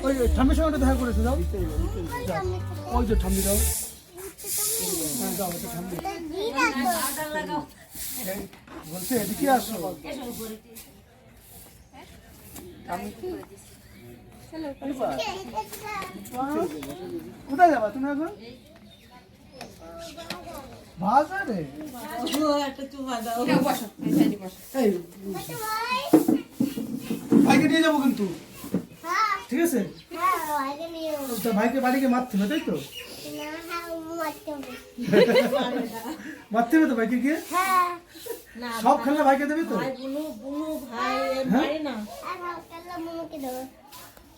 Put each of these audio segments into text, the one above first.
ওই ঠাম্মির সঙ্গে দেখা করেছে যাও ওই যে ঠাম্মি যাও হ্যাঁ যাও ওই ঠাম্মি বলছে এদিকে আসো কোথায় যাবা তুমি এখন বাজারে ভাইকে নিয়ে যাবো কিন্তু ঠিক আছে ভাইকে বাড়িকে মারতে হবে তাই তো মারতে হবে তো ভাইকে গিয়ে সব খেলনা ভাইকে দেবে তো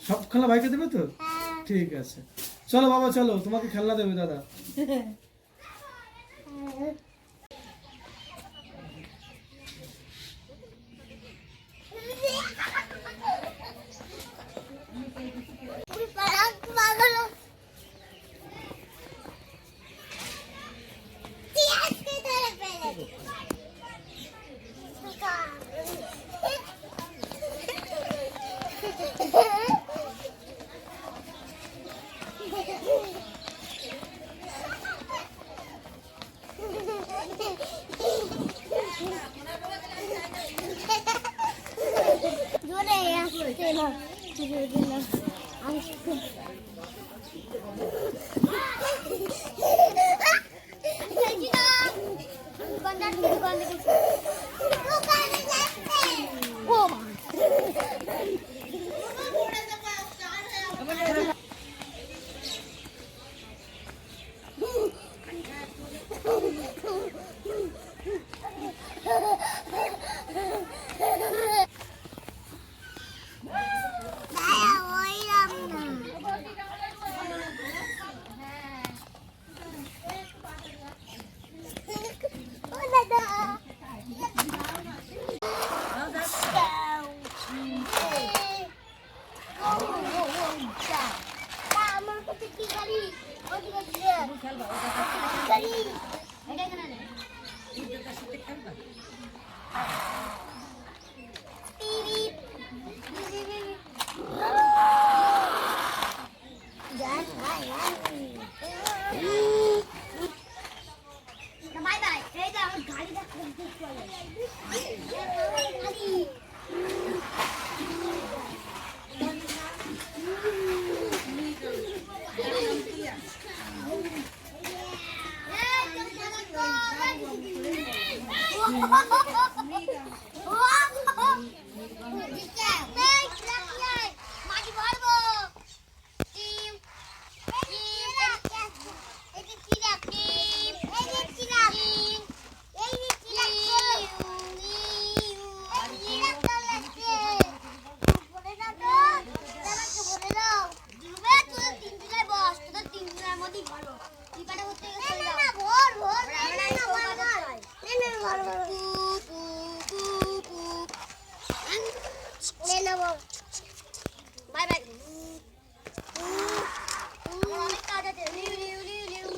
সব খেলনা ভাইকে দেবে তো ঠিক আছে চলো বাবা চলো তোমাকে খেলনা দেবে দাদা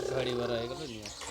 गाड़ी भरा है कल नहीं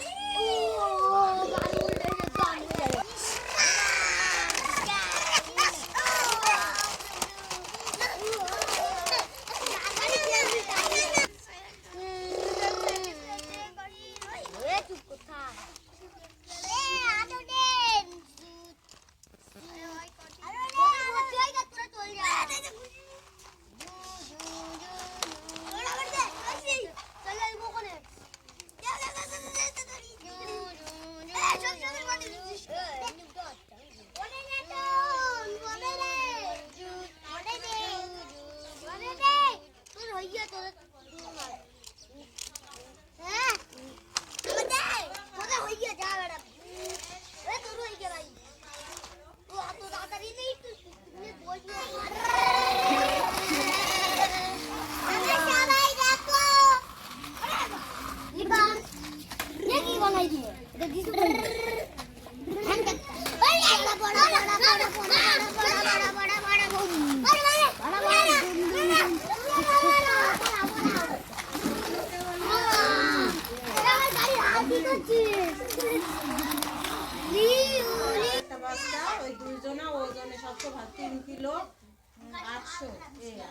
800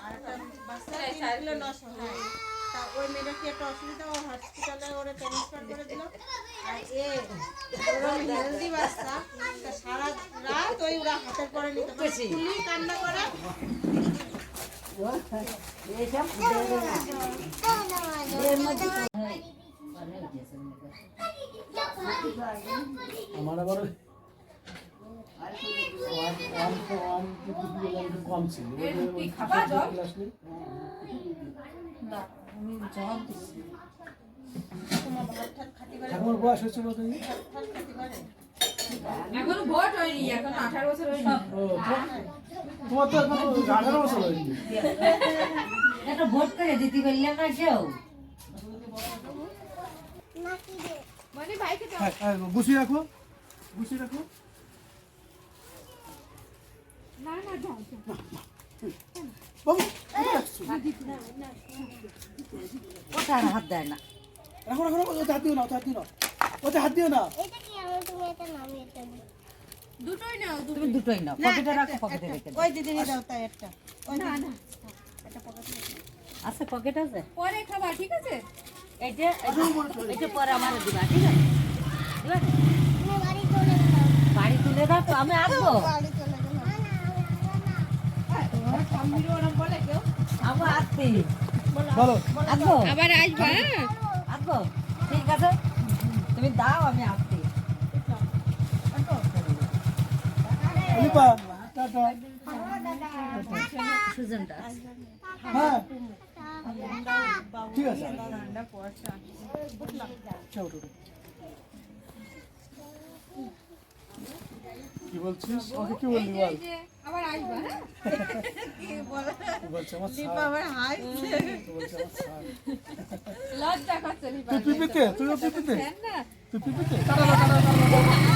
আর একটা বাচ্চা 3 কিলো 900 হ্যাঁ তা ওই মেয়েটা কি একটা অসুবিধা ও হসপিটালে ওরে ট্রান্সফার করে দিল আর ওর হেলদি বাচ্চা তা সারা রাত ওরা হাতের পরে নিতে পারে খুলি কান্না করে আমার আবার কম ছিল ঠাকুমার বয়স হচ্ছে বলতে এখনো ভোট হয়নি, এখন 18 বছর হয়নি। তোমার তো এখন 18 বছর হয়নি। একটা ভোট করে দিতে পারলে না কেউ মানে ভাইকে দাও। গুছিয়ে রাখো গুছিয়ে রাখো না না দাও বাবু ওটার হাত দেয় না রাখো রাখো রাখো, ওতে হাত দিও না ওতে হাত দিও না ওতে হাত দিও না এটা কি আমি তুমি এটা নামিয়ে দেবো দুটোই নাও তুমি দুটোই নাও পকেটে রাখো পকেটে রেখে দাও ওই দিদিনি দাও তাই একটা ওই না না আছে পকেট আছে পরে খাবা ঠিক আছে এইটা এইটা পরে আমার দিবা ঠিক আছে দিবা তুমি বাড়ি চলে যাও বাড়ি তুলে দাও তো আমি আসবো বাড়ি চলে যাও না তোমার স্বামীর ওরম বলে কেউ আমি আসছি বলো আসবো আবার আসবা আসবো ঠিক আছে তুমি দাও আমি আসছি লিপা টাটা সুজনটা হ্যাঁ ঠিক আছে ঠান্ডা কুয়াশা চলো ওঠো, ওঠো। কি বলছিস ওকে কি বললি বল এই যে আবার আসবা হ্যাঁ কি বলে কি বলছে আমার দীপা আবার হাই বলছে আমার স্যার লজ্জা করছে লিপা তুই পিপিতে তুইও পিপিতে না তুই পিপিতে টাটা টাটা টাটা